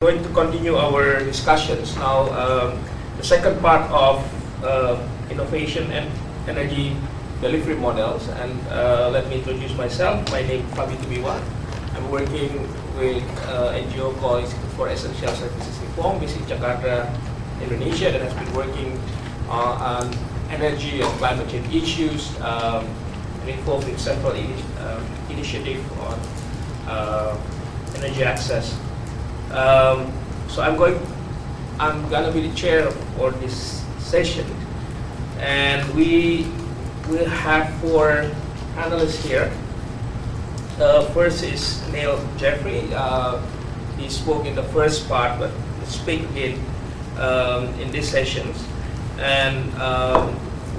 Going to continue our discussions now. The second part of innovation and energy delivery models, and let me introduce myself. My name is Fabi Tubiwa. I'm working with NGO called Institute for Essential Services Reform based in Jakarta, Indonesia, that has been working on energy and climate change issues, and involved in several initiative on energy access. So I'm gonna be the chair for this session, and we will have 4 panelists here. First is Neil Jeffrey. He spoke in the first part, but will speak again in these sessions. And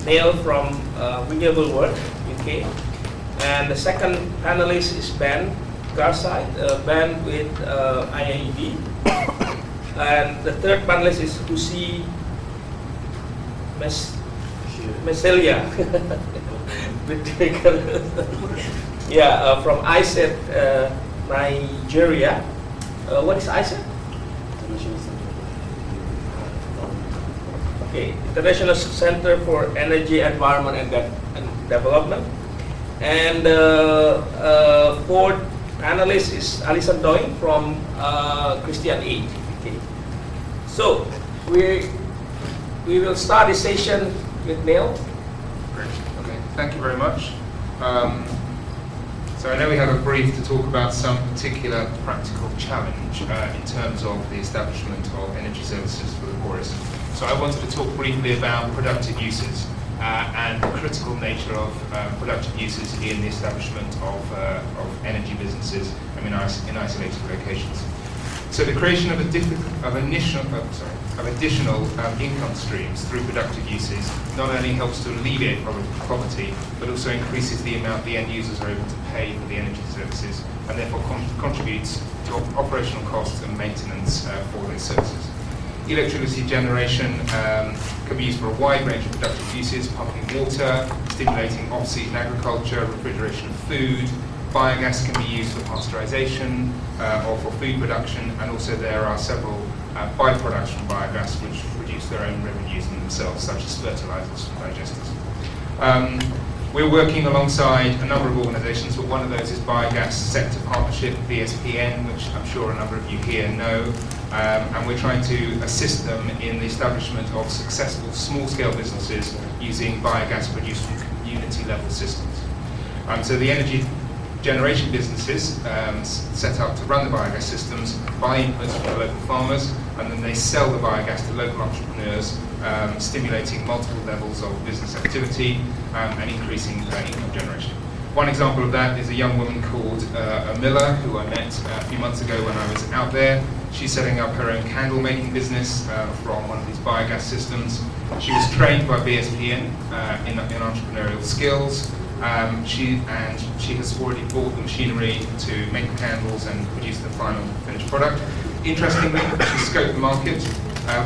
Neil from Renewable World, UK. And the second panelist is Ben Garside, Ben with IAED. And the third panelist is Husi Meselia. From ICET, Nigeria. What is ICET? Okay, International Center for Energy, Environment and Development. And fourth analyst is Alison Doing from Christian Aid. Okay. So we will start this session with Neil. Great. Okay. Thank you very much. So I know we have a brief to talk about some particular practical challenge in terms of the establishment of energy services for the poorest. So I wanted to talk briefly about productive uses and the critical nature of productive uses in the establishment of energy businesses in isolated locations. So the creation of additional income streams through productive uses not only helps to alleviate poverty, but also increases the amount the end users are able to pay for the energy services, and therefore contributes to operational costs and maintenance for those services. Electricity generation can be used for a wide range of productive uses: pumping water, stimulating off-season agriculture, refrigeration of food. Biogas can be used for pasteurization or for food production, and also there are several byproducts from biogas which produce their own revenues in themselves, such as fertilizers and digesters. We're working alongside a number of organizations, but one of those is Biogas Sector Partnership, BSPN, which I'm sure a number of you here know. And we're trying to assist them in the establishment of successful small-scale businesses using biogas produced from community-level systems. So the energy generation businesses set up to run the biogas systems, buy inputs from the local farmers, and then they sell the biogas to local entrepreneurs, stimulating multiple levels of business activity and increasing income generation. One example of that is a young woman called Amila, who I met a few months ago when I was out there. She's setting up her own candle making business from one of these biogas systems. She was trained by BSPN in entrepreneurial skills. She has already bought the machinery to make the candles and produce the final finished product. Interestingly, she scoped the market,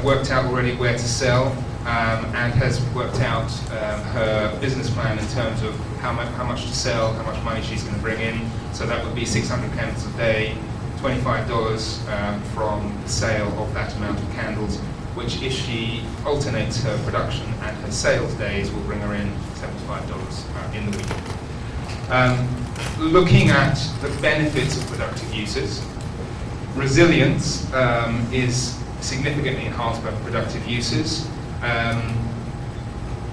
worked out already where to sell, and has worked out her business plan in terms of how much to sell, how much money she's going to bring in. So that would be 600 candles a day, $25 from the sale of that amount of candles, which if she alternates her production and her sales days will bring her in $75 in the week. Looking at the benefits of productive uses, resilience is significantly enhanced by productive uses,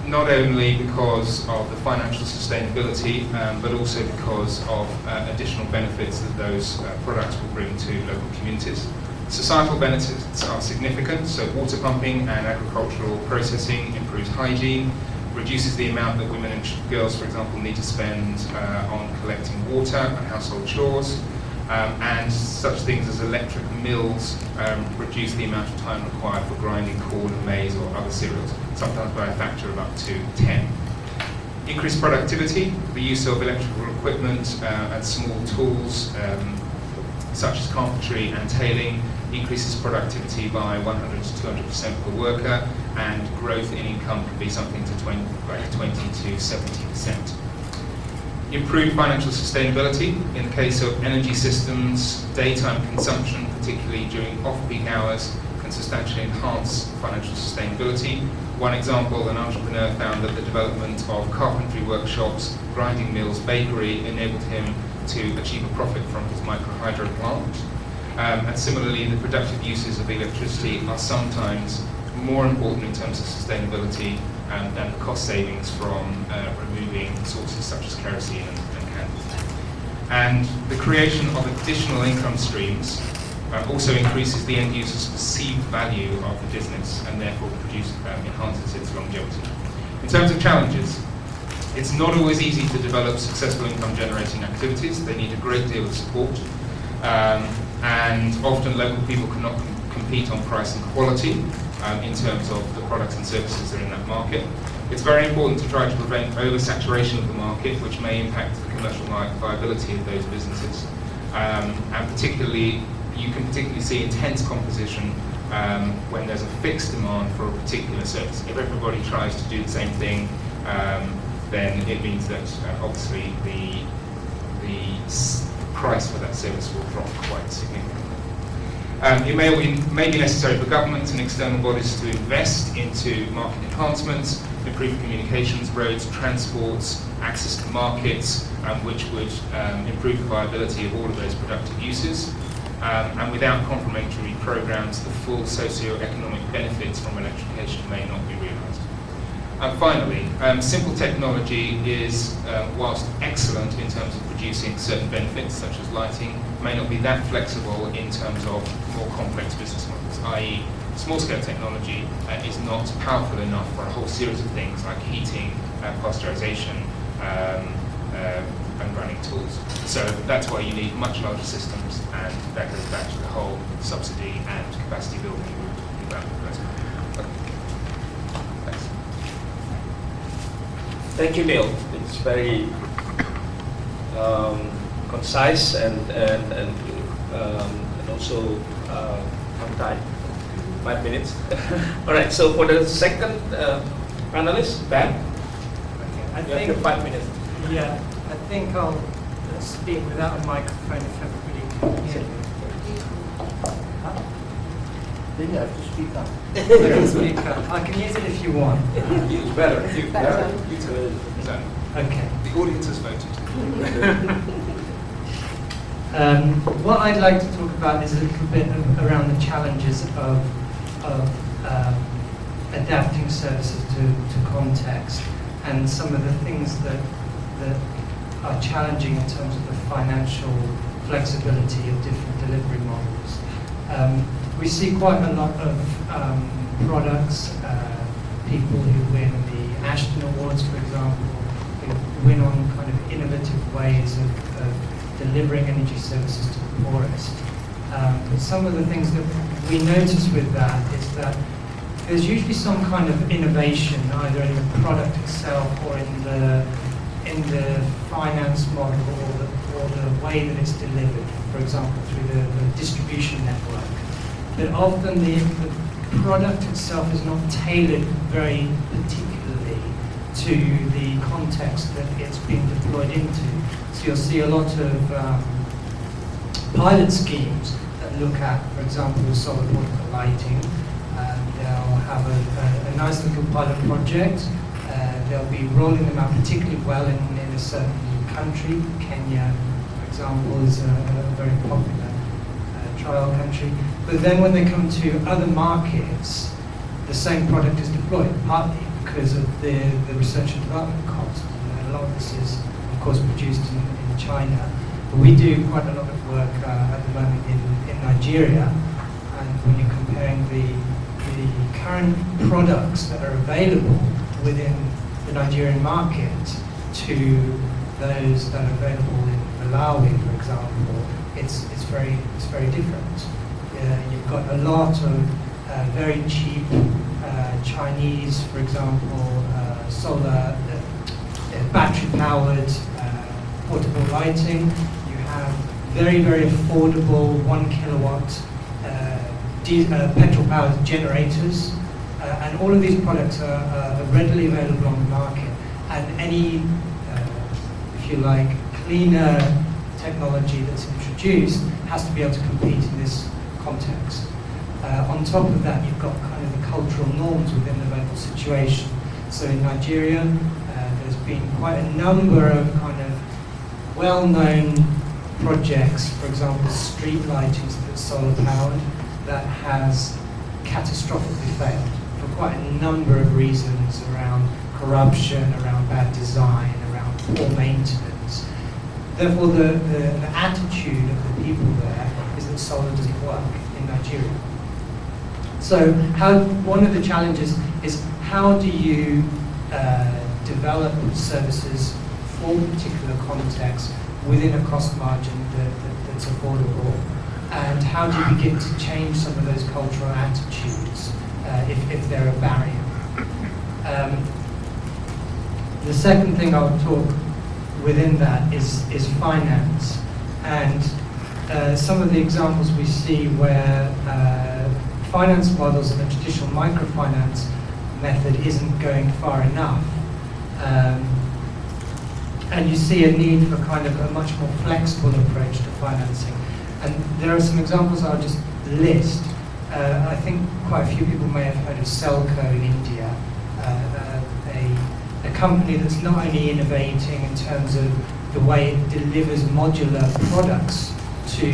not only because of the financial sustainability, but also because of additional benefits that those products will bring to local communities. Societal benefits are significant, so water pumping and agricultural processing improves hygiene, reduces the amount that women and girls, for example, need to spend on collecting water and household chores, and such things as electric mills reduce the amount of time required for grinding corn and maize or other cereals, sometimes by a factor of up to 10. Increased productivity, the use of electrical equipment and small tools such as carpentry and tailing increases productivity by 100 to 200% per worker, and growth in income can be something to 20 to 70%. Improved financial sustainability in the case of energy systems, daytime consumption, particularly during off-peak hours, can substantially enhance financial sustainability. One example, an entrepreneur found that the development of carpentry workshops, grinding mills, bakery enabled him to achieve a profit from his microhydro plant. And similarly, the productive uses of electricity are sometimes more important in terms of sustainability than the cost savings from removing sources such as kerosene and candles. And the creation of additional income streams also increases the end user's perceived value of the business and therefore enhances its longevity. In terms of challenges, it's not always easy to develop successful income generating activities. They need a great deal of support. And often local people cannot compete on price and quality in terms of the products and services that are in that market. It's very important to try to prevent oversaturation of the market, which may impact the commercial viability of those businesses. And particularly, you can particularly see intense competition when there's a fixed demand for a particular service. If everybody tries to do the same thing, then it means that obviously the price for that service will drop quite significantly. It may be necessary for governments and external bodies to invest into market enhancements, improve communications, roads, transports, access to markets, which would improve the viability of all of those productive uses. And without complementary programs, the full socio-economic benefits from electrification may not be realised. And finally, simple technology is, whilst excellent in terms of producing certain benefits, such as lighting, may not be that flexible in terms of more complex business models, i.e. small-scale technology is not powerful enough for a whole series of things like heating, pasteurization, and running tools. So that's why you need much larger systems, and that goes back to the whole subsidy and capacity building we were talking about. Okay. Thanks. Thank you, Neil. It's very concise and also on time. 5 minutes. All right. So for the second panelist, Ben, I you have your 5 minutes. Yeah, I think I'll speak without a microphone if everybody can hear me. Then you have to speak up. I can speak up. I can use it if you want. Use better. Use better. Use it. Okay. The audience has voted. What I'd like to talk about is a little bit around the challenges of adapting services to context, and some of the things that are challenging in terms of the financial flexibility of different delivery models. We see quite a lot of products, people who win the Ashton Awards, for example, who win on kind of innovative ways of delivering energy services to the poorest. But some of the things that we notice with that is that there's usually some kind of innovation, either in the product itself or in the finance model or the way that it's delivered, for example, through the distribution network. But often the product itself is not tailored very particularly to the context that it's being deployed into. So you'll see a lot of pilot schemes that look at, for example, solar portable lighting. They'll have a nice little pilot project. They'll be rolling them out particularly well in a certain country. Kenya, for example, is a very popular trial country. But then when they come to other markets, the same product is deployed, partly because of the research and development cost. A lot of this is, of course, produced in China. But we do quite a lot of work at the moment in Nigeria, and when you're comparing the current products that are available within the Nigerian market to those that are available in Malawi, for example, it's very different. You've got a lot of very cheap Chinese, for example, solar, battery-powered portable lighting. You have very, very affordable 1 kilowatt petrol-powered generators, and all of these products are readily available on the market. And if if you like, cleaner technology that's introduced has to be able to compete in this context. On top of that, you've got kind of the cultural norms within the local situation. So in Nigeria, there's been quite a number of kind of well-known projects, for example, street lighting that's solar powered, that has catastrophically failed for quite a number of reasons around corruption, around bad design, around poor maintenance. Therefore, the attitude of the people there is that solar doesn't work in Nigeria. So one of the challenges is how do you develop services for a particular context within a cost margin that's affordable, and how do you begin to change some of those cultural attitudes if they're a barrier. The second thing I'll talk within that is finance, and some of the examples we see where finance models and the traditional microfinance method isn't going far enough. And you see a need for kind of a much more flexible approach to financing. And there are some examples I'll just list. I think quite a few people may have heard of Selco in India, a company that's not only innovating in terms of the way it delivers modular products to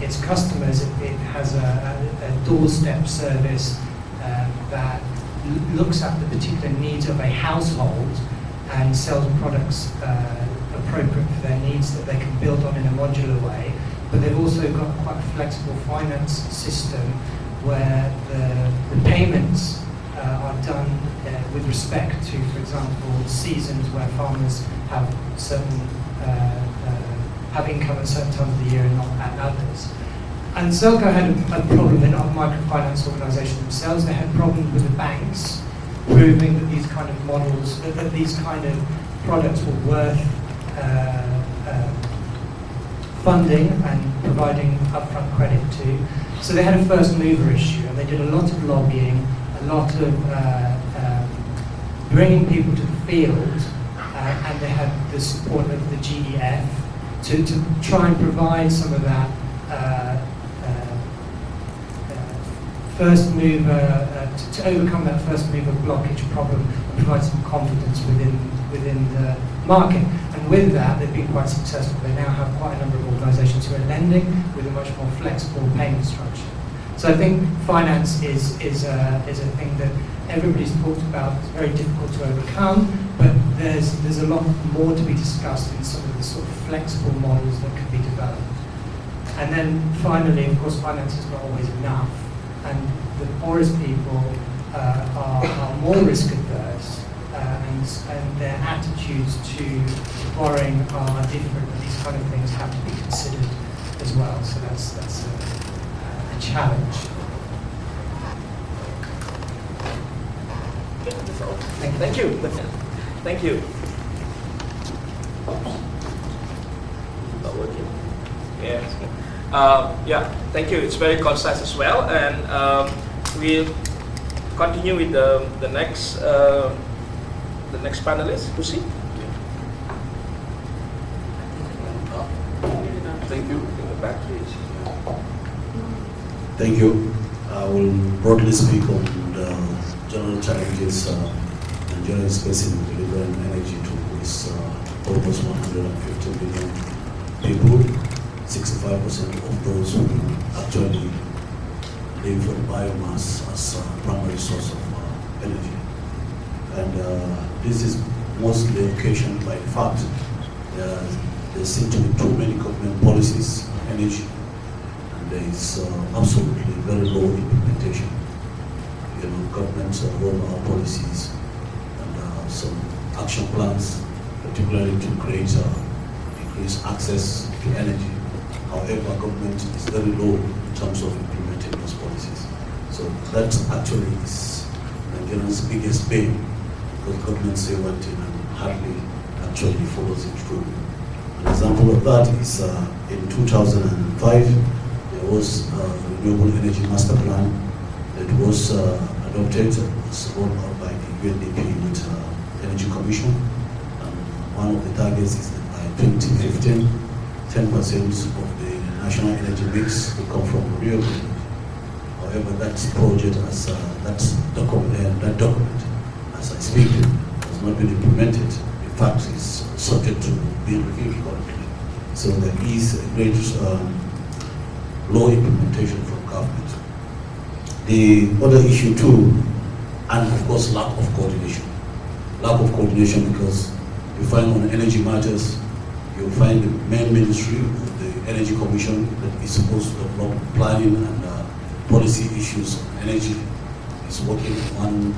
its customers. It has a doorstep service that looks at the particular needs of a household and sells products appropriate for their needs that they can build on in a modular way. But they've also got quite a flexible finance system where the payments are done with respect to, for example, seasons where farmers have certain have income at certain times of the year and not at others. And Selco had a problem. They're not a microfinance organisation themselves. They had problems with the banks proving that these kind of models, that these kind of products were worth funding and providing upfront credit to. So they had a first mover issue, and they did a lot of lobbying, a lot of bringing people to the field, and they had the support of the GDF to try and provide some of that first mover, to overcome that first mover blockage problem and provide some confidence within the market. And with that, they've been quite successful. They now have quite a number of organisations who are lending with a much more flexible payment structure. So I think finance is a thing that everybody's talked about. It's very difficult to overcome, but there's a lot more to be discussed in some of the sort of flexible models that can be developed. And then finally, of course, finance is not always enough, and the poorest people are more risk adverse, and their attitudes to borrowing are different, and these kind of things have to be considered as well. So that's a challenge. Thank you. Thank you. Not working. Yes. Yeah. Thank you. It's very concise as well, and we'll continue with the next panelist, Lucy. Thank you. Back, please. Thank you. I will broadly speak on the general challenges Nigeria is facing in delivering energy to its almost 150 million people. 65% of those who actually live on biomass as a primary source of energy. And this is mostly occasioned by the fact that there seem to be too many government policies on energy, and there is absolutely very low implementation. You know, governments roll out policies and some action plans, particularly to create increase access to energy. However, government is very low in terms of implementing those policies. So that actually is Nigerians' biggest pain, because government say one thing and hardly actually follows it through. An example of that is in 2005, there was a renewable energy master plan that was adopted, was rolled out by the UNDP with Energy Commission. And one of the targets is that by 2015, 10% of the national energy mix will come from renewable energy. However, that project, that document, as I speak, has not been implemented. In fact, it's subject to being reviewed currently. So there is a great low implementation from government. The other issue too, and of course lack of coordination. Lack of coordination because you find on energy matters, you find the main ministry, the Energy Commission, that is supposed to develop planning and policy issues on energy, is working on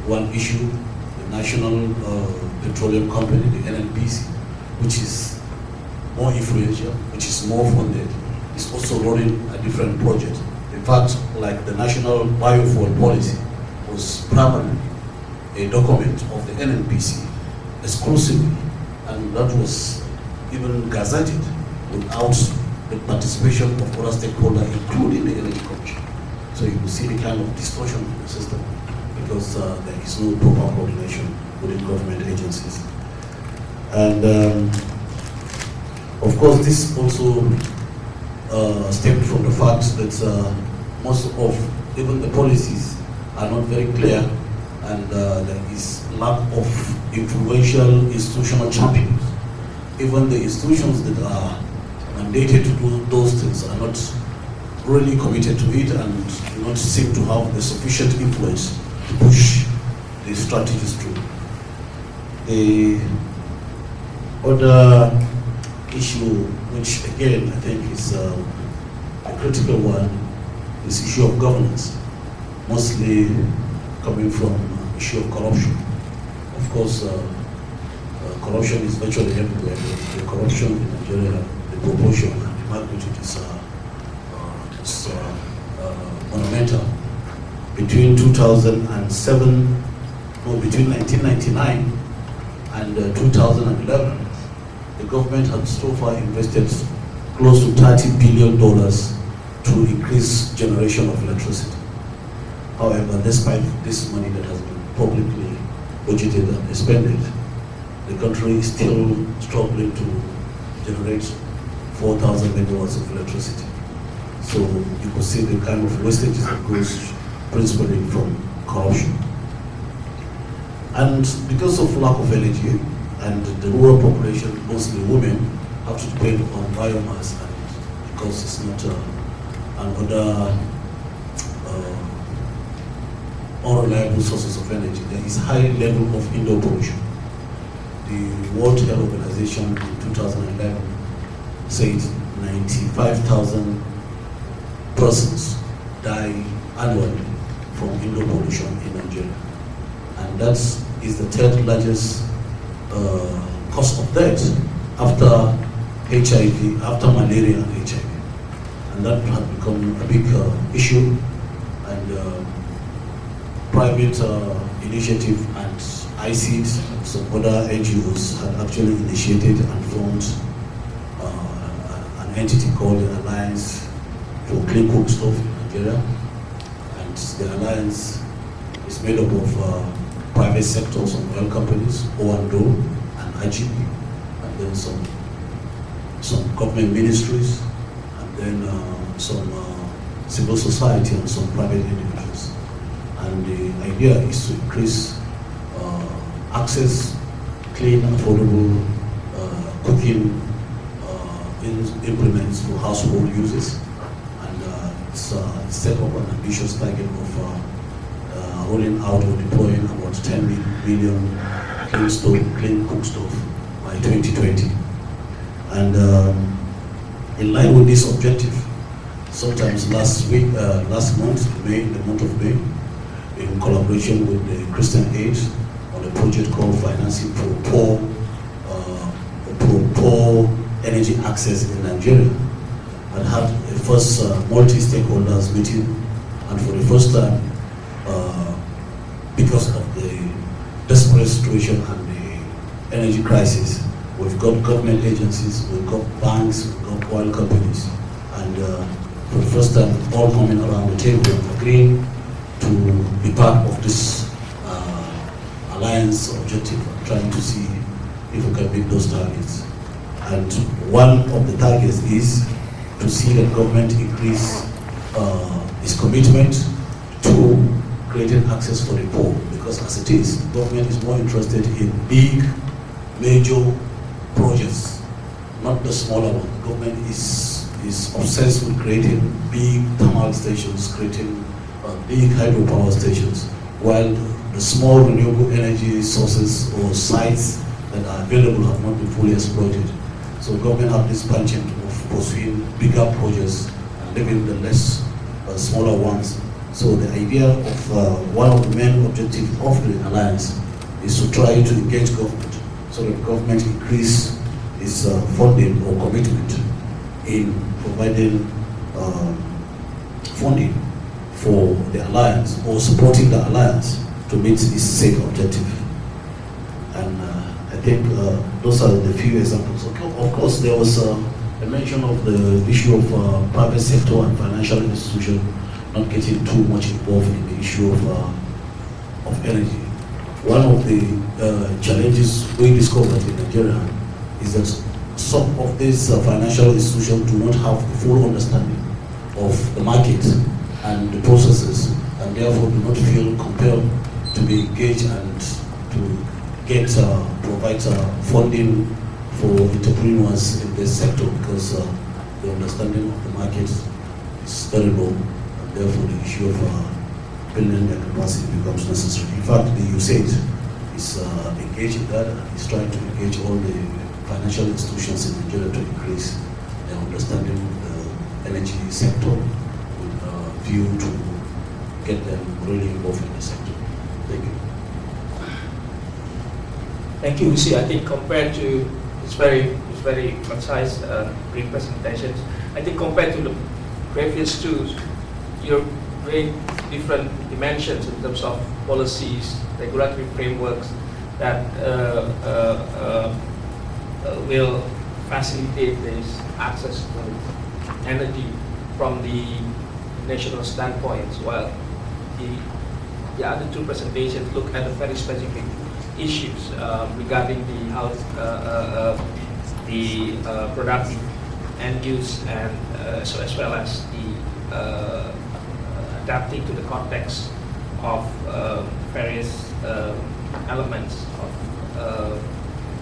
one issue. The National Petroleum Company, the NNPC, which is more influential, which is more funded, is also running a different project. In fact, like the National Biofuel Policy was primarily a document of the NNPC exclusively, and that was even gazetted without the participation of other stakeholders, including the Energy Commission. So you will see the kind of distortion in the system because there is no proper coordination within government agencies. And of course, this also stemmed from the fact that most of even the policies are not very clear, and there is lack of influential institutional champions. Even the institutions that are mandated to do those things are not really committed to it and do not seem to have the sufficient influence to push the strategies through. The other issue, which again I think is a critical one, is issue of governance, mostly coming from issue of corruption. Of course, corruption is virtually everywhere. The corruption in Nigeria, the proportion and the magnitude is monumental. Between 2007, no, between 1999 and 2011, the government has so far invested close to $30 billion to increase generation of electricity. However, despite this money that has been publicly budgeted and expended, the country is still struggling to generate 4,000 megawatts of electricity. So you can see the kind of wastages that goes principally from corruption. And because of lack of energy, and the rural population, mostly women, have to depend on biomass, and because it's not another unreliable sources of energy, there is high level of indoor pollution. The World Health Organization in 2011 said 95,000 persons die annually from indoor pollution in Nigeria. And that is the third largest cause of death after HIV, after malaria and HIV. And that has become a big issue, and private initiative and ICID and some other NGOs had actually initiated and formed an entity called the Alliance for Clean Cookstoff in Nigeria. And the alliance is made up of private sector, some oil companies, O&O and IGP, and then some government ministries, and then some civil society and some private individuals. And the idea is to increase access, clean, affordable cooking implements for household users. And it's set up an ambitious target of rolling out or deploying about 10 million clean cook stove by 2020. And in line with this objective, sometimes last month, May, the month of May, in collaboration with the Christian Aid on a project called Financing for Poor Energy Access in Nigeria, and had a first multi-stakeholders meeting, and for the first time, because of the desperate situation and the energy crisis, we've got government agencies, we've got banks, we've got oil companies, and for the first time, all coming around the table and agreeing to be part of this alliance objective, trying to see if we can meet those targets. And one of the targets is to see that government increase its commitment to creating access for the poor, because as it is, government is more interested in big, major projects, not the smaller one. Government is obsessed with creating big thermal stations, creating big hydropower stations, while the small renewable energy sources or sites that are available have not been fully exploited. So government have this penchant of pursuing bigger projects and leaving the less smaller ones. So the idea of one of the main objectives of the alliance is to try to engage government so that government increase its funding or commitment in providing funding for the alliance or supporting the alliance to meet its said objective. And I think those are the few examples. Of course, there was a mention of the issue of private sector and financial institution not getting too much involved in the issue of energy. One of the challenges we discovered in Nigeria is that some of these financial institutions do not have the full understanding of the market and the processes, and therefore do not feel compelled to be engaged and to get provide funding for entrepreneurs in this sector, because the understanding of the market is very low, and therefore the issue of building their capacity becomes necessary. In fact, the USAID is engaged in that and is trying to engage all the financial institutions in Nigeria to increase their understanding of the energy sector with a view to get them really involved in the sector. Thank you. Thank you, Uzi. I think compared to it's very concise, brief presentations. I think compared to the previous two, you're very different dimensions in terms of policies, regulatory frameworks that will facilitate this access to energy from the national standpoint, while the other two presentations look at the very specific issues regarding the how the productive end use, and so as well as the adapting to the context of various elements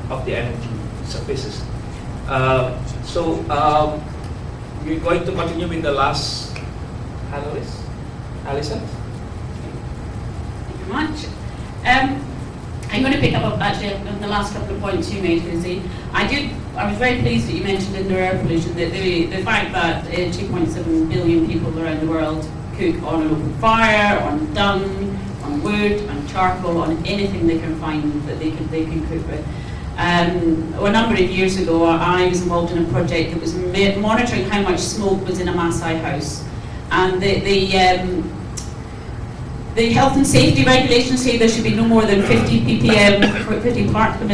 of the energy services. So we're going to continue with the last panelist, Alison. Thank you very much. I'm going to pick up actually on the last couple of points you made, Lizzie. I was very pleased that you mentioned in the air pollution that the fact that 2.7 billion people around the world cook on an open fire, on dung, on wood, on charcoal, on anything they can find that they can cook with. A number of years ago, I was involved in a project that was monitoring how much smoke was in a Maasai house, and the health and safety regulations say there should be no more than 50 ppm, 50 parts per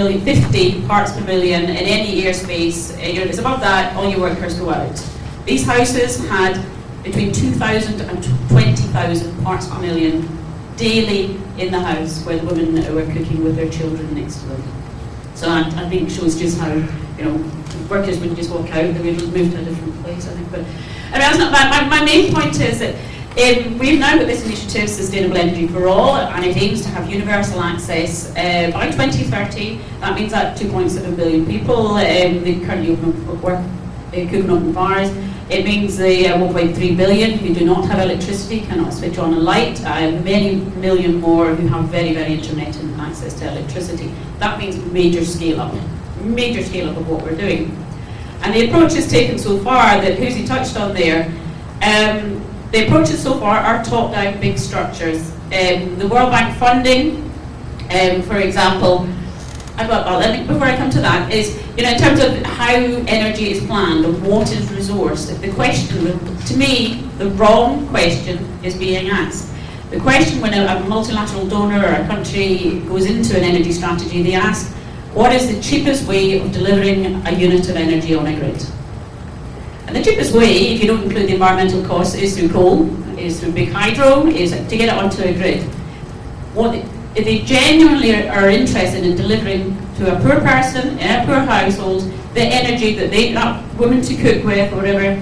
million in any airspace. If it's above that, all your workers go out. These houses had between 2,000 and 20,000 parts per million daily in the house, where the women were cooking with their children next to them. So I think it shows just how, workers wouldn't just walk out, they would move to a different place, I think. But that's not bad. My main point is that we've now got this initiative, Sustainable Energy for All, and it aims to have universal access by 2030. That means that 2.7 billion people, they currently cook on open fires. It means the 1.3 billion who do not have electricity, cannot switch on a light, many million more who have very, very intermittent access to electricity. That means major scale up of what we're doing. And the approach is taken so far that Huzi touched on there. The approaches so far are top-down big structures. The World Bank funding, for example, before I come to that, is in terms of how energy is planned and what is resourced, the question, to me, the wrong question is being asked. The question when a multilateral donor or a country goes into an energy strategy, they ask, what is the cheapest way of delivering a unit of energy on a grid? And the cheapest way, if you don't include the environmental costs, is through coal, is through big hydro, is to get it onto a grid. If they genuinely are interested in delivering to a poor person in a poor household, the energy that they, that woman to cook with or whatever,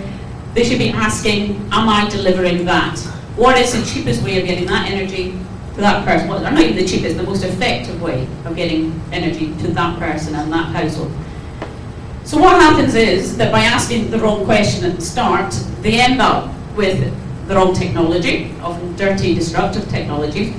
they should be asking, am I delivering that? What is the cheapest way of getting that energy to that person? Well, not even the cheapest, the most effective way of getting energy to that person and that household. So what happens is that by asking the wrong question at the start, they end up with the wrong technology, often dirty, destructive technology,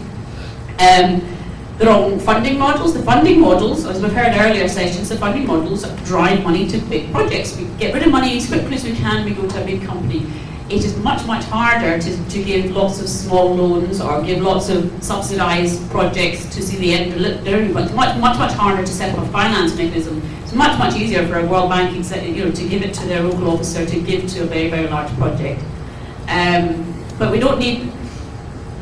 the wrong funding models. The funding models, as we've heard earlier sessions, the funding models drive money to big projects. We get rid of money as quickly as we can, we go to a big company. It is much, much harder to give lots of small loans or give lots of subsidised projects to see the end delivery, but much, much, much harder to set up a finance mechanism. It's much, much easier for a World Bank executive, to give it to their local officer to give to a very, very large project. But we don't need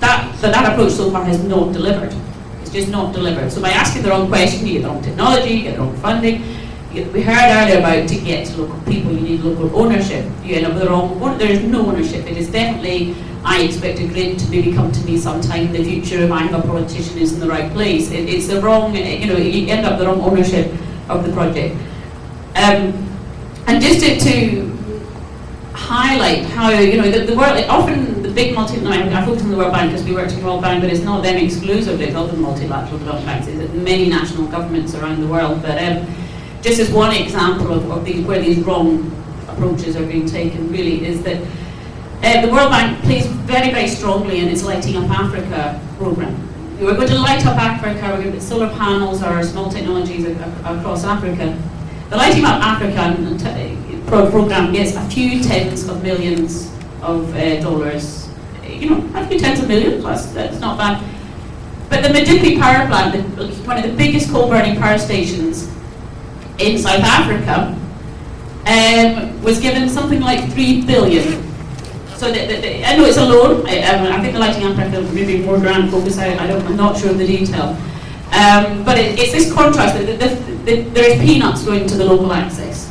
that. That approach so far has not delivered. It's just not delivered. So by asking the wrong question, you get the wrong technology, you get the wrong funding. We heard earlier about to get to local people, you need local ownership. You end up with the wrong. There is no ownership. It is definitely. I expect a grid to maybe come to me sometime in the future if I have a politician who's in the right place. It's the wrong. You end up the wrong ownership of the project. And just to highlight how the world, often the big I focus on the World Bank because we work in the World Bank, but it's not them exclusively, it's other multilateral development banks, it's many national governments around the world. But just as one example of where these wrong approaches are being taken really is that the World Bank plays very, very strongly in its Lighting Up Africa programme. We're going to light up Africa, we're going to put solar panels or small technologies across Africa. The Lighting Up Africa program gets a few tens of millions of dollars. A few tens of millions, that's not bad. But the Medupi power plant, one of the biggest coal-burning power stations in South Africa, was given something like 3 billion. So I know it's a loan. I think the Lighting Up Africa may be more grant focused. I'm not sure of the detail. But it's this contrast that there is peanuts going to the local access.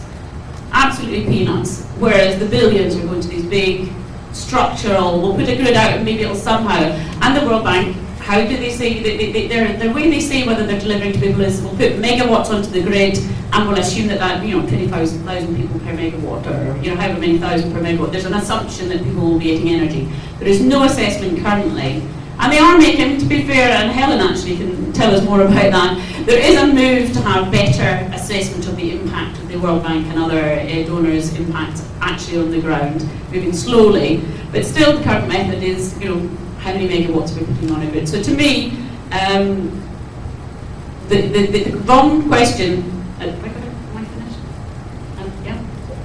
Absolutely peanuts. Whereas the billions are going to these big structural, we'll put a grid out and maybe it'll somehow. And the World Bank, how do they say, the way they say whether they're delivering to people is we'll put megawatts onto the grid and we'll assume that 20,000 people per megawatt or however many thousand per megawatt. There's an assumption that people will be getting energy. There is no assessment currently. And they are making, to be fair, and Helen actually can tell us more about that, there is a move to have better assessment of the impact of the World Bank and other donors' impact actually on the ground, moving slowly, but still the current method is, how many megawatts we're putting on a grid. So to me, the wrong question, am I finished? Yeah,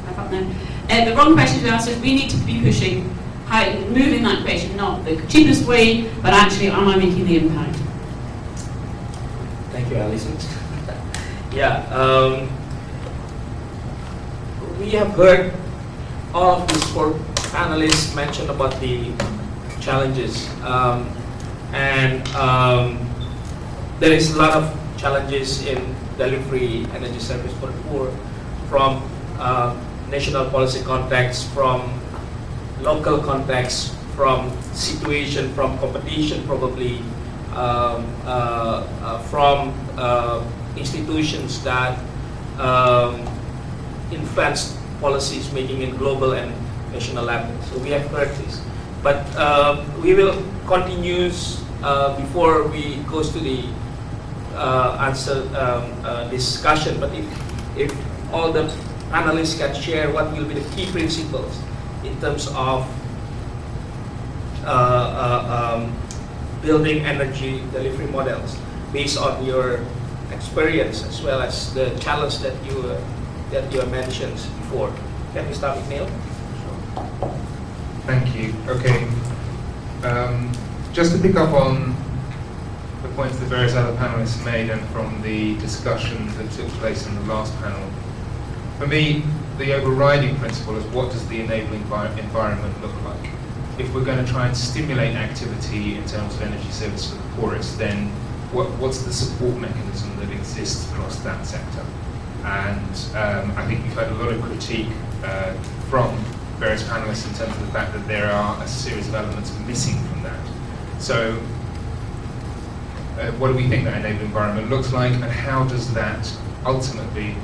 I'm up now. The wrong question to ask is we need to be pushing moving that question, not the cheapest way, but actually, am I making the impact? Thank you, Alison. Yeah, we have heard all of these four panelists mention about the challenges, and there is a lot of challenges in delivery energy service for the poor, from national policy context, from local context, from situation, from competition probably, from institutions that influence policies making in global and national level. So we have heard this. But we will continue before we go to the answer discussion. But if all the panelists can share what will be the key principles in terms of building energy delivery models based on your experience as well as the challenge that you mentioned before. Can we start with Neil? Thank you. Okay. Just to pick up on the points that various other panelists made and from the discussion that took place in the last panel, for me, the overriding principle is what does the enabling environment look like? If we're going to try and stimulate activity in terms of energy service for the poorest, then what's the support mechanism that exists across that sector? And I think we've had a lot of critique from various panelists in terms of the fact that there are a series of elements missing from that. So what do we think that enabling environment looks like, and how does that ultimately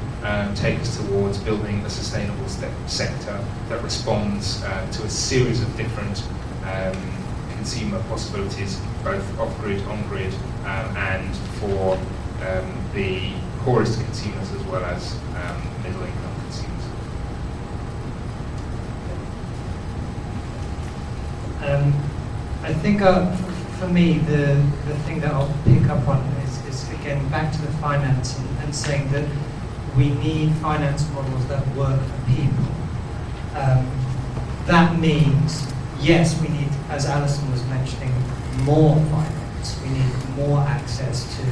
take us towards building a sustainable sector that responds to a series of different consumer possibilities, both off-grid, on-grid, and for the poorest consumers as well as middle-income consumers. I think for me, the thing that I'll pick up on is again back to the finance and saying that we need finance models that work for people. That means, yes, we need, as Alison was mentioning, more finance. We need more access to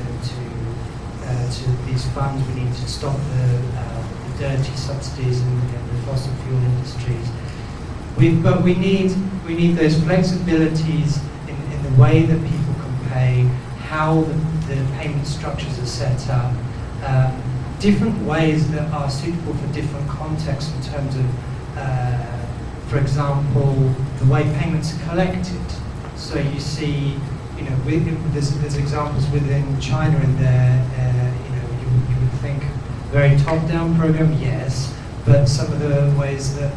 these funds. We need to stop the dirty subsidies in the fossil fuel industries. But we need those flexibilities in the way that people can pay, how the payment structures are set up, different ways that are suitable for different contexts in terms of, for example, the way payments are collected. So you see, there's examples within China in there. You would think very top-down program, yes. But some of the ways that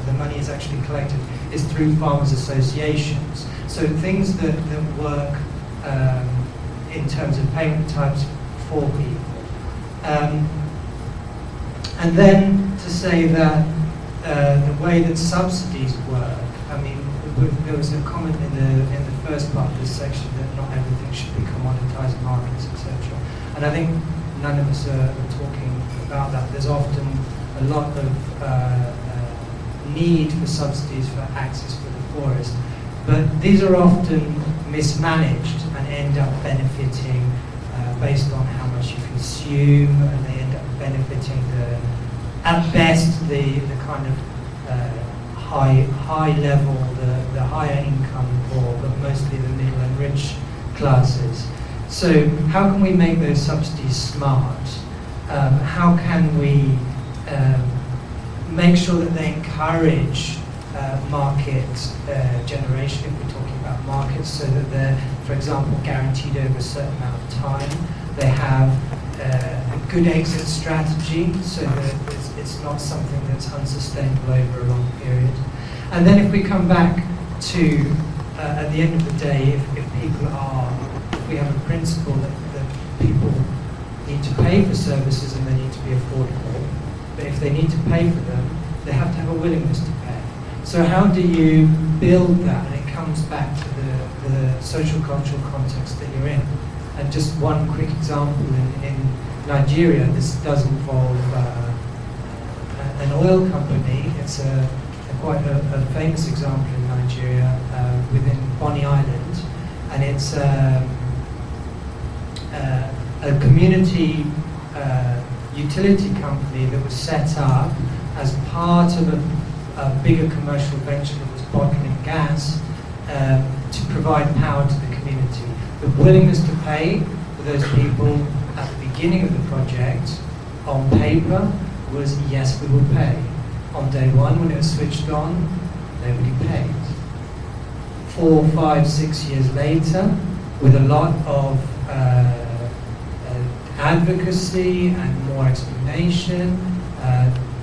the money is actually collected is through farmers' associations. So things that work in terms of payment types for people. And then to say that the way that subsidies work, I mean, there was a comment in the first part of this section that not everything should be commoditized markets, etc. And I think none of us are talking about that. There's often a lot of need for subsidies for access for the poorest, but these are often mismanaged and end up benefiting based on how much you consume, and they end up benefiting at best the kind of high level, the higher income poor, but mostly the middle and rich classes. So how can we make those subsidies smart? How can we make sure that they encourage market generation, if we're talking about markets, so that they're, for example, guaranteed over a certain amount of time. They have a good exit strategy, so that it's not something that's unsustainable over a long period. And then if we come back to, at the end of the day, if we have a principle that people need to pay for services and they need to be affordable, but if they need to pay for them, they have to have a willingness to pay. So how do you build that? And it comes back to the social cultural context that you're in. And just one quick example, in Nigeria, this does involve an oil company. It's quite a famous example in Nigeria within Bonny Island, and it's a community utility company that was set up as part of a bigger commercial venture that was bottling gas to provide power to the community. The willingness to pay for those people at the beginning of the project on paper was, yes, we will pay. On day one, when it was switched on, nobody paid. 4, 5, 6 years later, with a lot of advocacy and more explanation,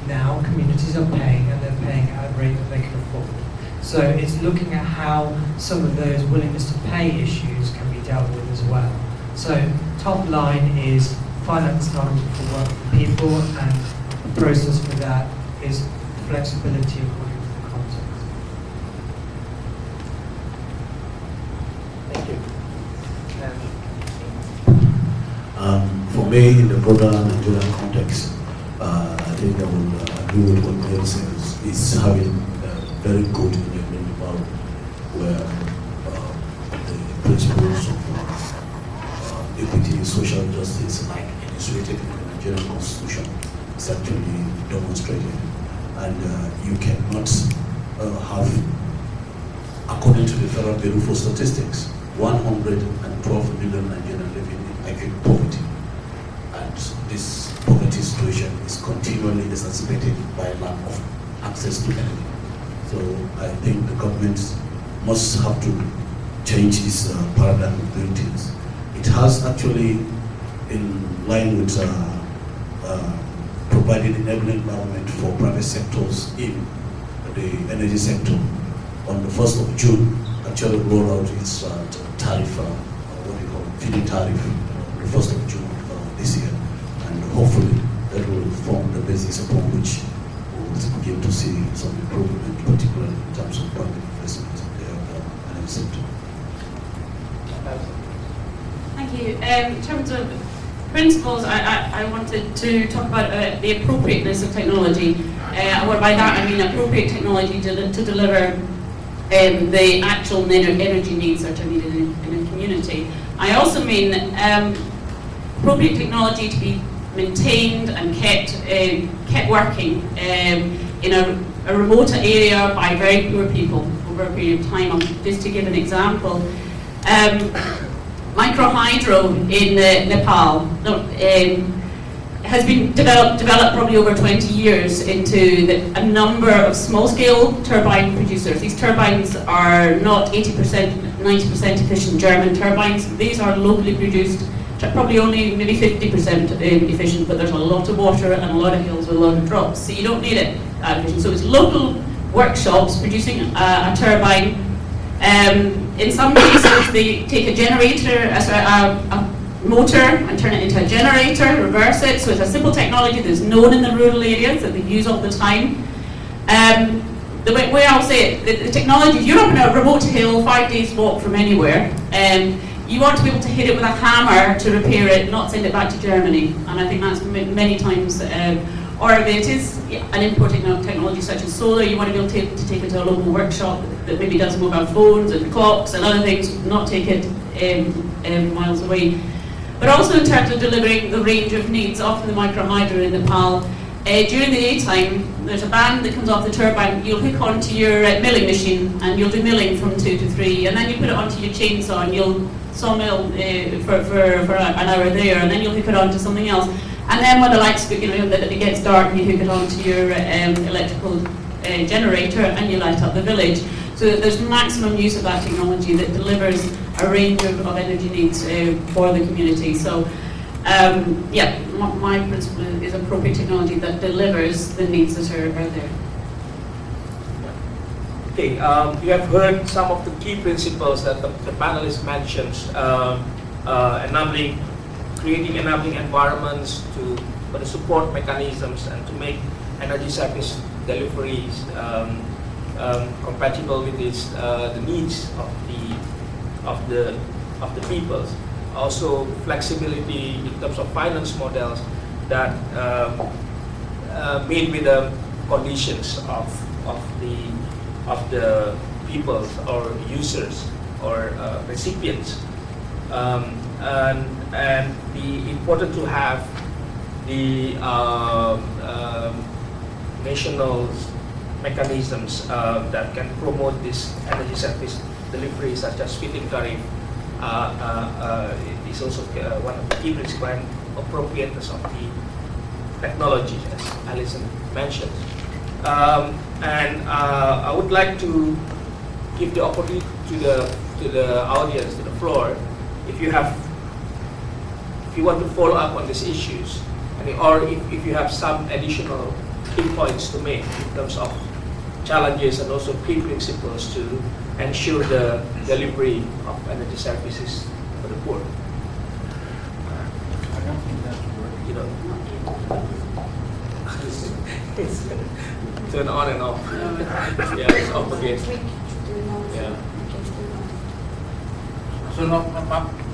now communities are paying, and they're paying at a rate that they can afford. So it's looking at how some of those willingness to pay issues can be dealt with as well. So top line is finance models for work for people, and the process for that is flexibility according to the context. Thank you. For me, in the broader Nigerian context, I think I will agree with what Neil says, is having a very good enabling model where the principles of equity, social justice, like illustrated in the Nigerian Constitution, is actually demonstrated. And you cannot have, according to the Federal Bureau for Statistics, 112 million Nigerians living in acute poverty. And this poverty situation is continually exacerbated by lack of access to energy. So I think the government must have to change this paradigm of doing things. It has actually, in line with providing enabling environment for private sectors in the energy sector, on the 1st of June, actually rolled out its tariff, what we call feed-in tariff, the 1st of June this year. And hopefully that will form the basis upon which we will begin to see some improvement, particularly in terms of private investment in the energy sector. Thank you. In terms of principles, I wanted to talk about the appropriateness of technology. By that I mean appropriate technology to deliver the actual energy needs that are needed in a community. I also mean appropriate technology to be maintained and kept working in a remote area by very poor people over a period of time. Just to give an example, microhydro in Nepal has been developed probably over 20 years into a number of small-scale turbine producers. These turbines are not 80%, 90% efficient German turbines. These are locally produced, probably only maybe 50% efficient, but there's a lot of water and a lot of hills with a lot of drops, so you don't need it that efficient. So it's local workshops producing a turbine. In some cases, they take a generator, a motor, and turn it into a generator, reverse it. So it's a simple technology that's known in the rural areas that they use all the time. The way I'll say it, the technology, if you're up in a remote hill, 5 days walk from anywhere, you want to be able to hit it with a hammer to repair it, not send it back to Germany. And I think that's many times, or if it is an importing technology such as solar, you want to be able to take it to a local workshop that maybe does mobile phones and clocks and other things, not take it miles away. But also in terms of delivering the range of needs, often the microhydro in Nepal, during the daytime, there's a band that comes off the turbine, you'll hook onto your milling machine and you'll do milling from 2 to 3, and then you put it onto your chainsaw and you'll sawmill for an hour there, and then you'll hook it onto something else. And then when the lights, that it gets dark, you hook it onto your electrical generator and you light up the village. So that there's maximum use of that technology that delivers a range of energy needs for the community. So, my principle is appropriate technology that delivers the needs that are there. Okay, you have heard some of the key principles that the panelists mentioned, creating enabling environments for the support mechanisms and to make energy service deliveries compatible with the needs of the peoples. Also, flexibility in terms of finance models that meet with the conditions of the peoples or users or recipients, and the important to have the national mechanisms that can promote this energy service delivery, such as feed-in tariff, is also one of the key principles, and appropriateness of the technology, as Alison mentioned. I would like to give the opportunity to the audience, to the floor, if you want to follow up on these issues, or if you have some additional key points to make in terms of challenges and also key principles to ensure the delivery of energy services for the poor. I don't think that's working. You know, it's turn on and off. Yeah, it's off again. Yeah. So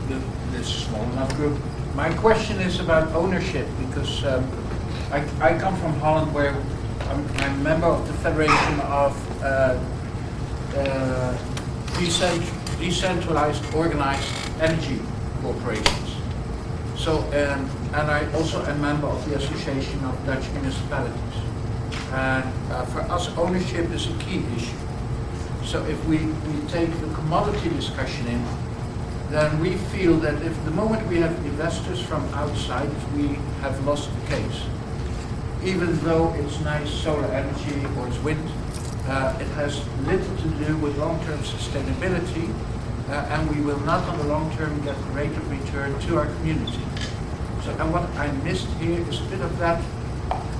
this is a small enough group. My question is about ownership, because I come from Holland, where I'm a member of the Federation of Decentralized Organized Energy Corporations. So, and I also am a member of the Association of Dutch Municipalities. And for us, ownership is a key issue. So if we take the commodity discussion in, then we feel that if the moment we have investors from outside, we have lost the case. Even though it's nice solar energy or it's wind, it has little to do with long-term sustainability and we will not on the long term get a rate of return to our community. So, and what I missed here is a bit of that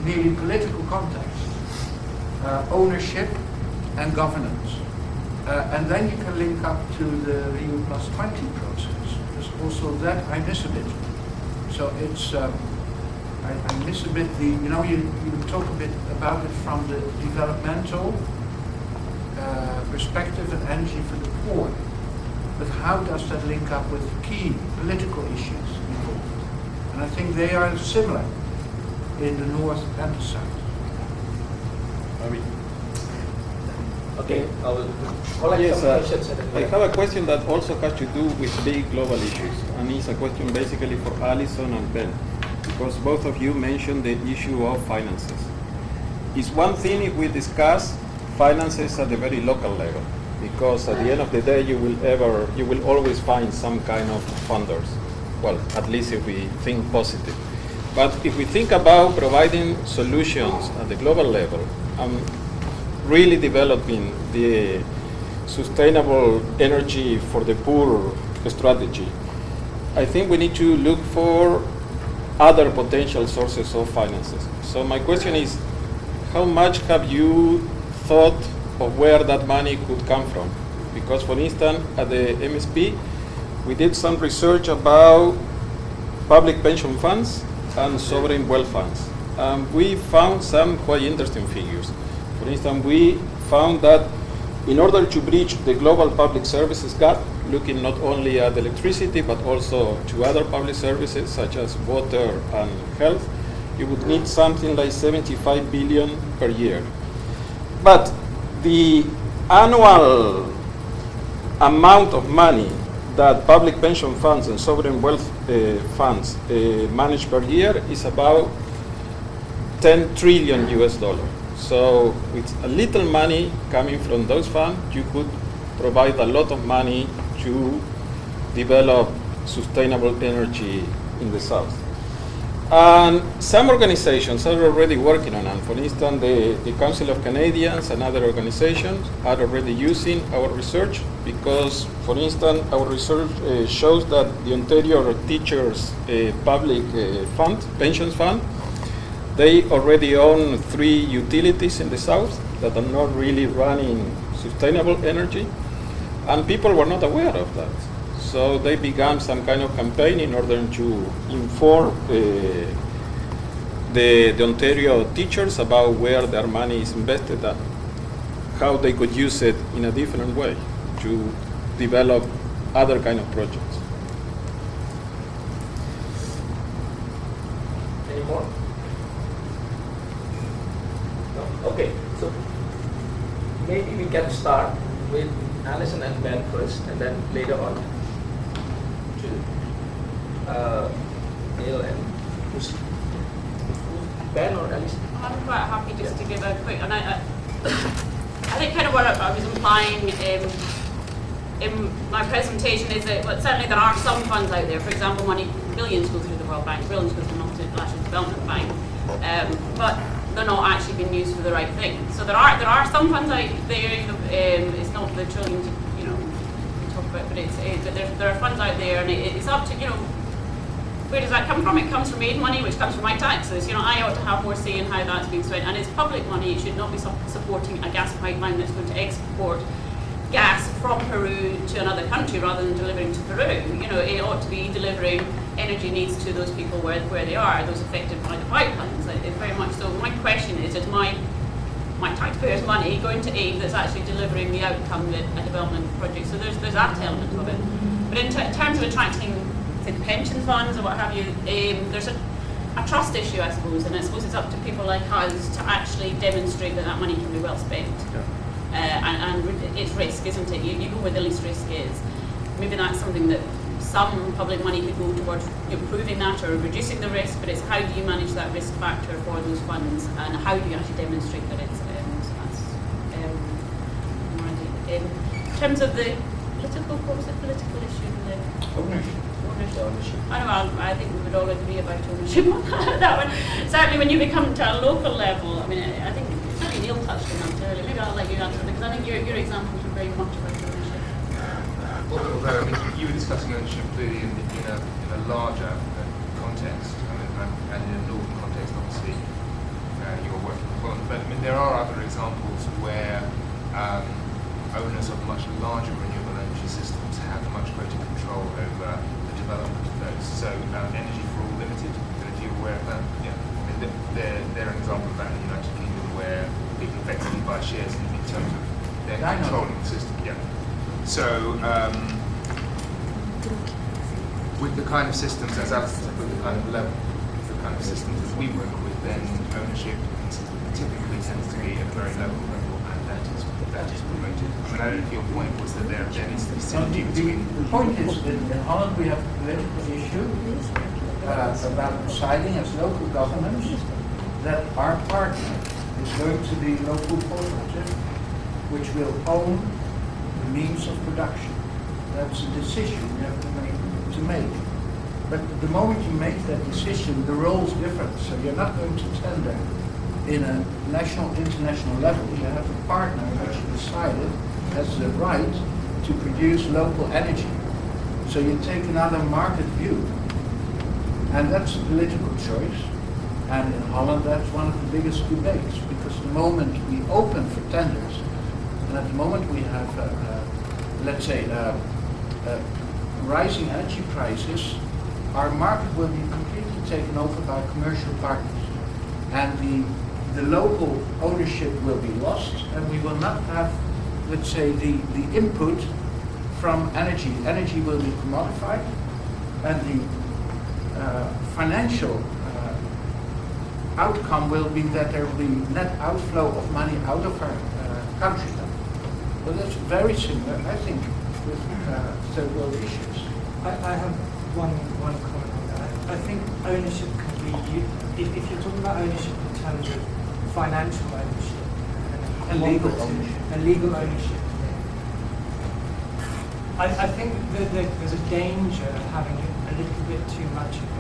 merely political context, ownership and governance. And then you can link up to the Rio Plus 20 process. There's also that I miss a bit. So it's, I miss a bit the, you talk a bit about it from the developmental perspective and energy for the poor. But how does that link up with key political issues involved? And I think they are similar in the north and the south. Okay, I'll collect Yes, some questions and I then have a question that also has to do with big global issues, and it's a question basically for Alison and Ben, because both of you mentioned the issue of finances. It's one thing if we discuss finances at the very local level, because at the end of the day you will always find some kind of funders. Well, at least if we think positive. But if we think about providing solutions at the global level, really developing the sustainable energy for the poor strategy, I think we need to look for other potential sources of finances. So my question is, how much have you thought of where that money could come from? Because for instance, at the MSP, we did some research about public pension funds and sovereign wealth funds. We found some quite interesting figures. For instance, we found that in order to bridge the global public services gap, looking not only at electricity but also to other public services such as water and health, you would need something like 75 billion per year. But the annual amount of money that public pension funds and sovereign wealth funds manage per year is about 10 trillion US dollars. So with a little money coming from those funds, you could provide a lot of money to develop sustainable energy in the south. And some organizations are already working on it. For instance, the Council of Canadians and other organizations are already using our research because, for instance, our research shows that the Ontario Teachers Public Fund, Pensions Fund, they already own 3 utilities in the south that are not really running sustainable energy, and people were not aware of that. So they began some kind of campaign in order to inform the Ontario teachers about where their money is invested and how they could use it in a different way to develop other kind of projects. any more? No? Okay, so maybe we can start with Alison and Ben first, and then later on to Neil and Lucy. Ben or Alison? I'm quite happy just to give a quick, and I think kind of what I was implying in my presentation is that certainly there are some funds out there. For example, billions go through the World Bank, billions go through the Multilateral Development Bank, but they're not actually being used for the right thing. So there are some funds out there. It's not the trillions, we talk about, but there are funds out there, and it's up to where does that come from? It comes from aid money, which comes from my taxes. I ought to have more say in how that's being spent, and it's public money. It should not be supporting a gas pipeline that's going to export gas from Peru to another country rather than delivering to Peru. It ought to be delivering energy needs to those people where they are, those affected by the pipelines. It's very much so. My question is my taxpayers' money going to aid that's actually delivering the outcome that a development project? So there's that element of it. But in terms of attracting pension funds or what have you, there's a trust issue, I suppose, and I suppose it's up to people like us to actually demonstrate that money can be well spent. And it's risk, isn't it? You go where the least risk is. Maybe that's something that some public money could go towards improving that or reducing the risk, but it's how do you manage that risk factor for those funds, and how do you actually demonstrate that it's in terms of the political issue? Ownership. I think we would all agree about ownership on that one. Certainly when you become to a local level, I think certainly Neil touched on that earlier. Maybe I'll let you answer, because I think your examples were very much about ownership. discussing ownership clearly in a larger context, and in a northern context, obviously, you're working with Holland. But I mean, there are other examples where owners of much larger renewable energy systems have much greater control over the development of those. So, Energy for All Limited, if you're aware of that, yeah, I mean, they're an example of that in the United Kingdom, where people effectively buy shares in terms of their I know. controlling the system. Yeah. So, with the kind of systems, as Alice said, with the kind of level, the kind of systems that we work with, then ownership typically tends to be at a very local level, and that is promoted. I mean, I don't know if your point was that there needs to be synergy between. The point is that in Holland we have a political issue about deciding as local governments that our partner is going to be local cooperative, which will own the means of production. That's a decision we have to make. But the moment you make that decision, the role's different. So you're not going to tender in a national, international level. You have a partner which decided has the right to produce local energy. So you take another market view. And that's a political choice. And in Holland, that's one of the biggest debates, because the moment we open for tenders, and at the moment we have, let's say, rising energy prices, our market will be completely taken over by commercial partners. And the local ownership will be lost, and we will not have, let's say, the input from energy. Energy will be commodified, and the financial outcome will be that there will be net outflow of money out of our country. Well, that's very similar, I think, with third world issues. I have one comment on that. I think ownership can be, if you're talking about ownership in terms of financial ownership And legal ownership. and legal ownership, I think that there's a danger of having a little bit too much of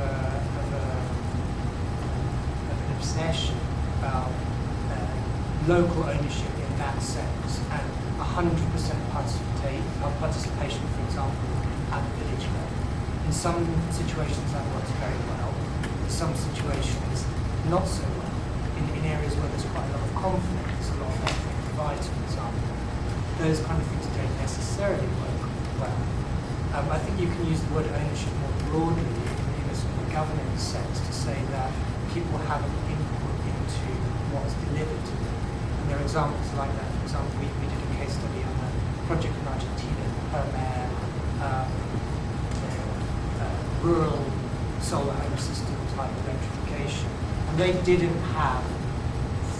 an obsession about local ownership in that sense, and 100% participation, for example, at the village level. In some situations that works very well, in some situations not so well. In areas where there's quite a lot of conflict, a lot of ethnic divides, for example, those kind of things don't necessarily work well. I think you can use the word ownership more broadly in a sort of governance sense to say that people have an input into what's delivered to them. And there are examples like that. For example, we did a case study on a project in Argentina, Permer, rural solar home system type electrification. And they didn't have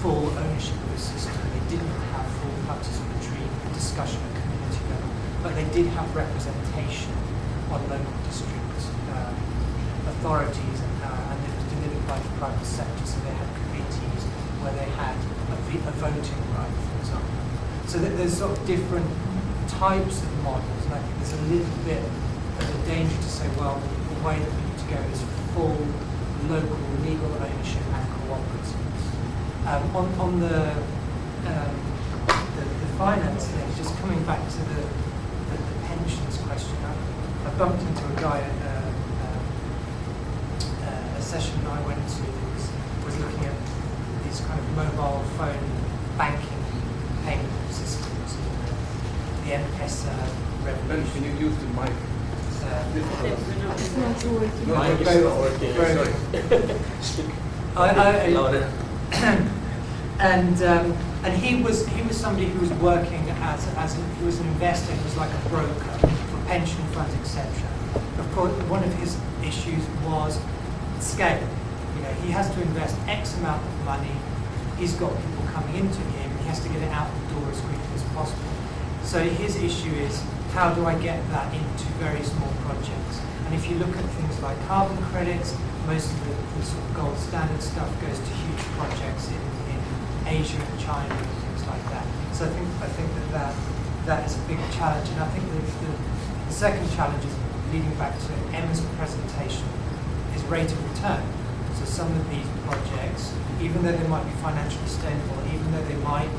full ownership of the system. They didn't have full participatory discussion at community level, but they did have representation on local district authorities, and it was delivered by the private sector. So they had committees where they had a voting right, for example. So that there's sort of different types of models, and I think there's a little bit of a danger to say, well, the way that we need to go is full local legal ownership and cooperatives. On the finance thing, just coming back to the pensions question, I bumped into a guy at a session I went to that was looking at these kind of mobile phone banking payment systems, the M-Pesa revolution. Can you use the mic? It's not working. Mine It's is not working. Louder. And he was somebody who was working he was an investor, he was like a broker for pension funds, etc. Of course, one of his issues was scale. You know, he has to invest X amount of money. He's got people coming into him. He has to get it out the door as quickly as possible. So his issue is, how do I get that into very small projects? And if you look at things like carbon credits, most of the sort of gold standard stuff goes to huge projects in Asia and China and things like that. So I think that is a big challenge. And I think the second challenge is, leading back to Emma's presentation, is rate of return. So some of these projects, even though they might be financially sustainable, even though they might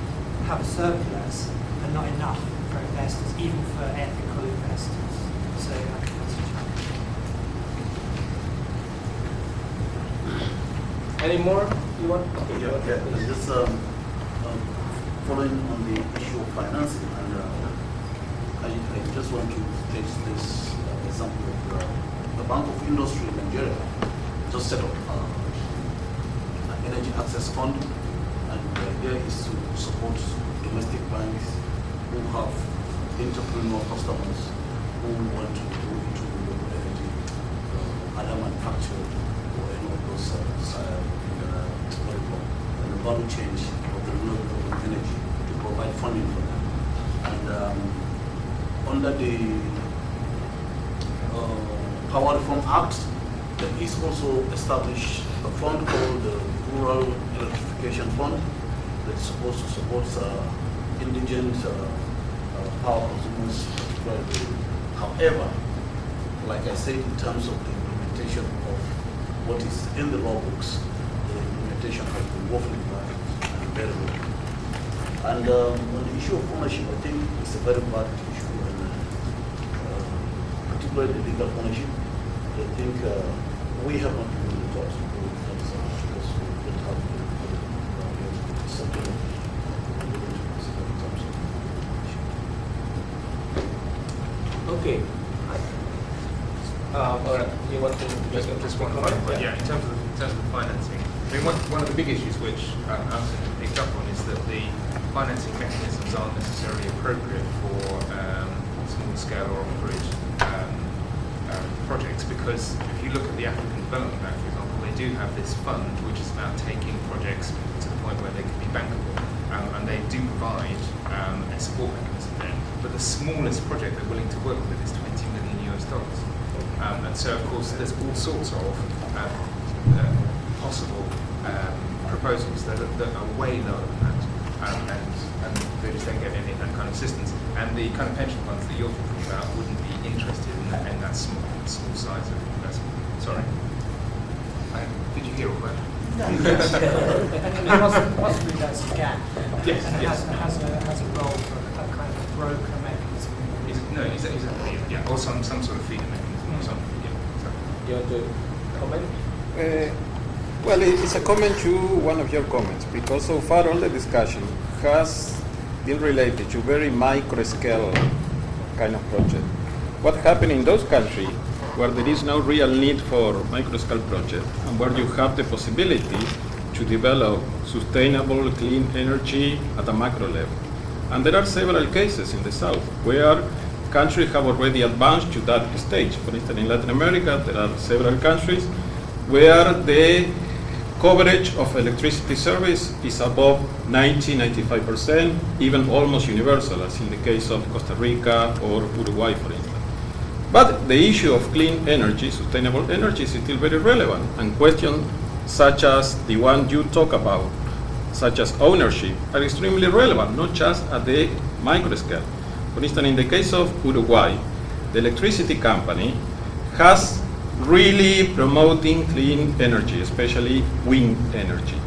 have a surplus, are not enough for investors, even for ethical investors. So Any more you want? Yeah, just following on the issue of financing, and I just want to take this example of the Bank of Industry in Nigeria just set up an energy access fund, and the idea is to support domestic banks who have entrepreneurial customers who want to go into renewable energy, either manufactured or any of those and the value change of the renewable energy to provide funding for them. And under the Power Reform Act, there is also established a fund called the Rural Electrification Fund that's supposed to support indigent power consumers, particularly. However, like I said, in terms of the implementation of what is in the law books, the implementation has been woefully bad and very low. And on the issue of ownership, I think it's a very bad issue, and particularly the legal ownership. I think we have not given the thought to do that because we don't have something in terms of ownership. Okay. All right. You want to make Just one comment, but yeah, in terms of the financing, I mean, one of the big issues which Alison picked up on is that the financing mechanisms aren't necessarily appropriate for small-scale or off-grid projects, because if you look at the African Development Bank, for example, they do have this fund which is about taking projects to the point where they can be bankable, and they do provide a support mechanism there. But the smallest project they're willing to work with is $20 million. And so, of course, there's all sorts of possible proposals that are way lower than that, and they just don't get any of that kind of assistance. And the kind of pension funds that you're talking about wouldn't be interested in that small size of investment. Sorry. Did you hear all that? And possibly there's a gap. Yes, And it yes. has a role for a kind of broker mechanism. No, exactly. Yeah, or some sort of feeder mechanism or something. Yeah, exactly. You want to comment? Well, it's a comment to one of your comments, because so far all the discussion has been related to very micro-scale kind of project. What happened in those countries where there is no real need for micro-scale project, and where you have the possibility to develop sustainable, clean energy at a macro level. And there are several cases in the South where countries have already advanced to that stage. For instance, in Latin America, there are several countries where the coverage of electricity service is above 90-95%, even almost universal, as in the case of Costa Rica or Uruguay, for instance. But the issue of clean energy, sustainable energy, is still very relevant, and questions such as the one you talk about, such as ownership, are extremely relevant, not just at the micro scale. For instance, in the case of Uruguay, the electricity company has really promoting clean energy, especially wind energy.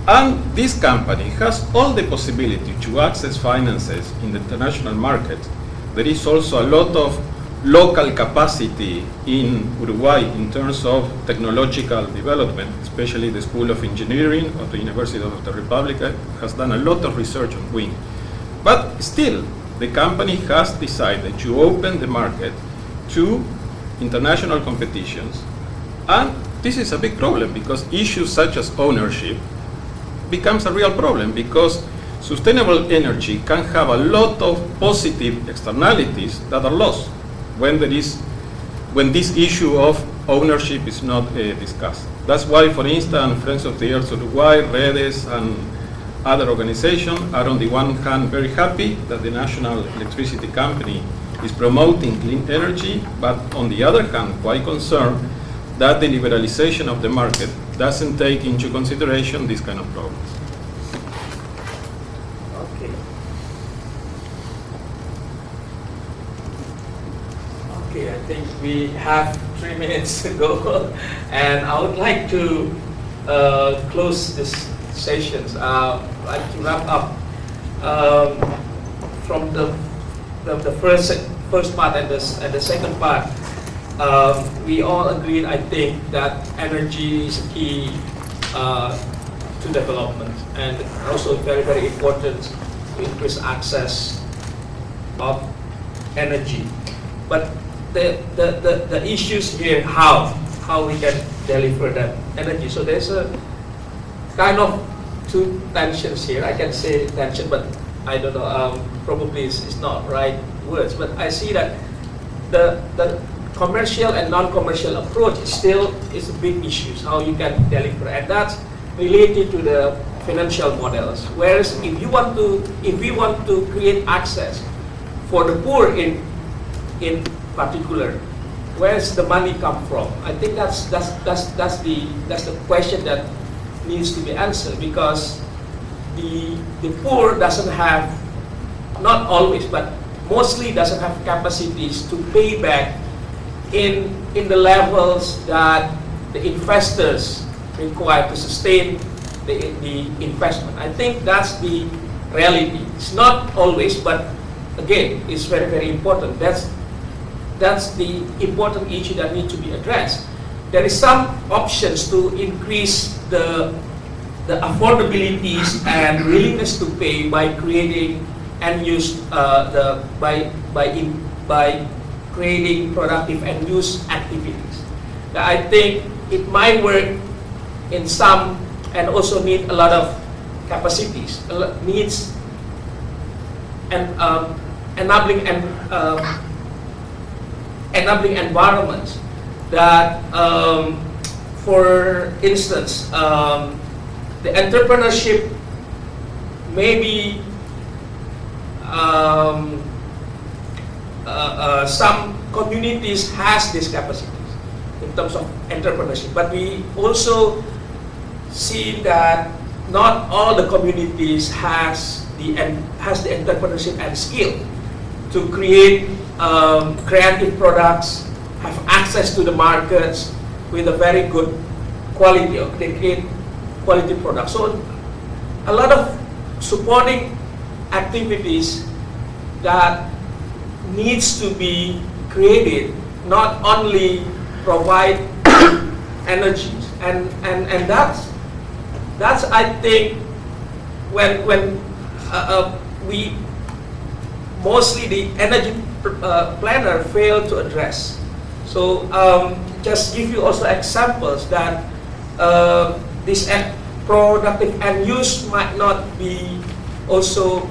And this company has all the possibility to access finances in the international market. There is also a lot of local capacity in Uruguay in terms of technological development, especially the School of Engineering of the University of the Republic has done a lot of research on wind. But still, the company has decided to open the market to international competitions, and this is a big problem because issues such as ownership becomes a real problem, because sustainable energy can have a lot of positive externalities that are lost when this issue of ownership is not discussed. That's why, for instance, Friends of the Earth Uruguay, Redes, and other organizations are on the one hand very happy that the national electricity company is promoting clean energy, but on the other hand quite concerned that the liberalization of the market doesn't take into consideration these kind of problems. Okay. Okay, I think we have 3 minutes to go, and I would like to close this sessions. I'd like to wrap up from the first part and the second part. We all agreed, I think, that energy is a key to development, and also very, very important to increase access of energy. But the issues here, how we can deliver that energy. So there's a kind of two tensions here. I can say tension, but I don't know, probably it's not right words, but I see that the commercial and non-commercial approach is a big issue, how you can deliver, and that's related to the financial models. Whereas if we want to create access for the poor in particular, where's the money come from? I think that's the question that needs to be answered, because the poor doesn't have, not always, but mostly doesn't have capacities to pay back in the levels that the investors require to sustain the investment. I think that's the reality. It's not always, but again, it's very, very important. That's the important issue that needs to be addressed. There is some options to increase the affordabilities and willingness to pay by creating and use by creating productive and use activities. I think it might work in some, and also need a lot of capacities, needs and enabling environments that, for instance, the entrepreneurship maybe some communities has these capacities in terms of entrepreneurship, but we also see that not all the communities has the entrepreneurship and skill to create creative products, have access to the markets with a very good quality. They create quality products. So a lot of supporting activities that needs to be created, not only provide energy, and that's I think when we mostly the energy planner fail to address. So just give you also examples that this productive end use might not be also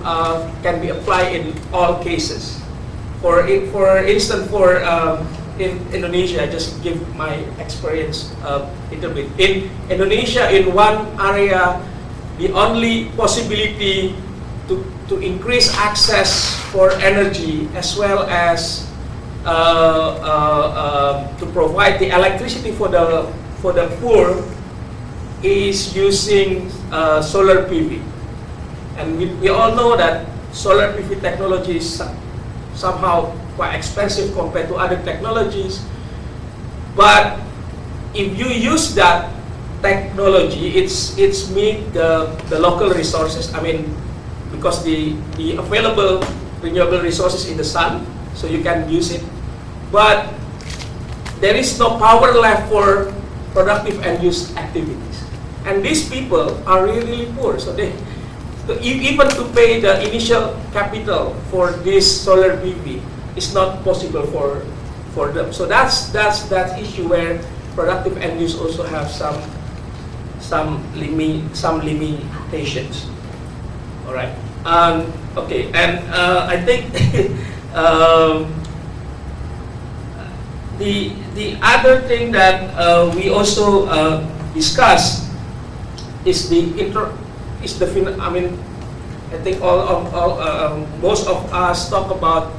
can be applied in all cases. For instance, in Indonesia, I just give my experience a little bit. In Indonesia, in one area, the only possibility to increase access for energy as well as to provide the electricity for the poor is using solar PV. And we all know that solar PV technology is somehow quite expensive compared to other technologies. But if you use that technology, it's meet the local resources. I mean, because the available renewable resources in the sun, so you can use it. But there is no power left for productive and use activities. And these people are really, really poor. So they even to pay the initial capital for this solar PV is not possible for them. So that's that issue where productive end use also have some limitations. All right. Okay. And I think the other thing that we also discussed is I mean, I think most of us talk about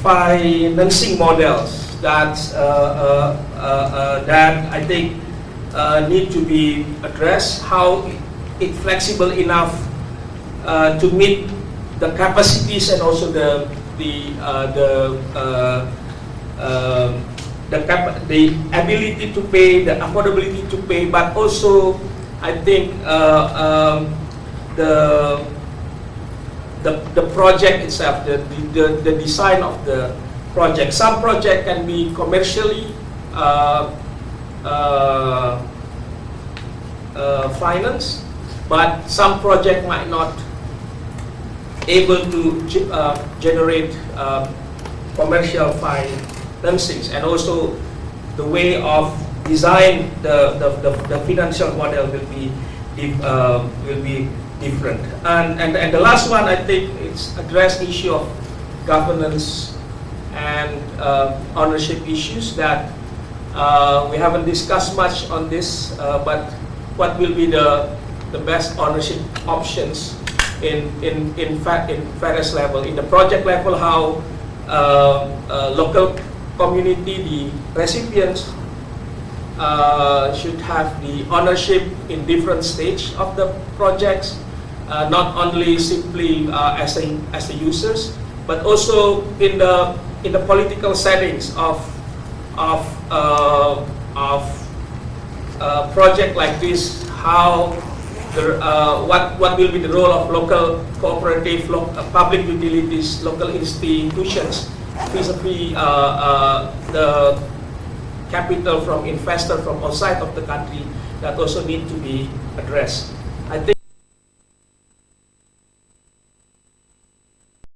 financing models that I think need to be addressed. How it's flexible enough to meet the capacities and also the ability to pay, the affordability to pay, but also I think the project itself, the design of the project. Some project can be commercially finance, but some project might not able to generate commercial financings, and also the way of design the financial model will be different. And the last one, I think it's address issue of governance and ownership issues that we haven't discussed much on this, but what will be the best ownership options in various level, in the project level, how local community, the recipients should have the ownership in different stage of the projects, not only simply as the users, but also in the political settings of project like this, how what will be the role of local cooperative, public utilities, local institutions vis-a-vis the capital from investor from outside of the country, that also need to be addressed. I think